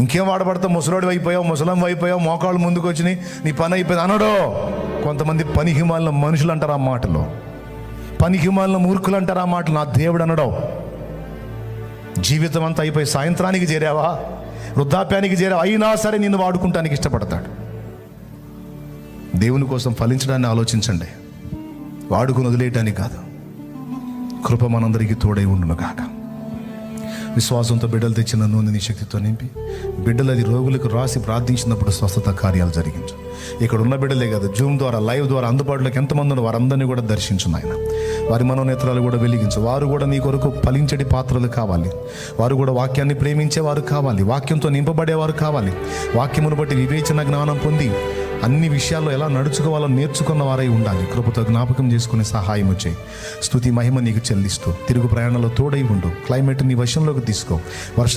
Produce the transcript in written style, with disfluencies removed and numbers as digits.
ఇంకేం వాడబడతావు, ముసలోడి అయిపోయావు, ముసలం అయిపోయావు, మోకాళ్ళు ముందుకు వచ్చినాయి, నీ పని అయిపోయింది అనడో. కొంతమంది పనికిమాలిన మనుషులు అంటారు ఆ మాటలు, పనికిమాలిన మూర్ఖులు అంటారు ఆ మాటలు. నా దేవుడు అనడో. జీవితం అంతా అయిపోయి సాయంత్రానికి చేరావా, వృద్ధాప్యానికి చేరావా, అయినా సరే నిన్ను వాడుకుంటానికి ఇష్టపడతాడు. దేవుని కోసం ఫలించడాన్ని ఆలోచించండి, వాడుకుని వదిలేయటానికి కాదు. కృప మనందరికీ తోడై ఉండును గాక. విశ్వాసంతో బిడ్డలు తెచ్చిన నూనె నీ శక్తితో నింపి, బిడ్డలు అది రోగులకు రాసి ప్రార్థించినప్పుడు స్వస్థత కార్యాలు జరిగించు. ఇక్కడ ఉన్న బిడ్డలే కాదు, జూమ్ ద్వారా, లైవ్ ద్వారా అందుబాటులోకి ఎంతమంది ఉన్నారు వారందరినీ కూడా దర్శించు నాయన. వారి మనోనేత్రాలు కూడా వెలిగించు. వారు కూడా నీ కొరకు ఫలించడి పాత్రలు కావాలి. వారు కూడా వాక్యాన్ని ప్రేమించేవారు కావాలి, వాక్యంతో నింపబడేవారు కావాలి. వాక్యమును బట్టి వివేచన జ్ఞానం పొంది అన్ని విషయాల్లో ఎలా నడుచుకోవాలో నేర్చుకున్న వారై ఉండాలి. కృపతో జ్ఞాపకం చేసుకునే సహాయం వచ్చాయి. స్తుతి మహిమ నీకు చెల్లిస్తూ తిరుగు ప్రయాణంలో తోడై ఉండు. క్లైమేట్ నీ వశంలోకి తీసుకో. వర్ష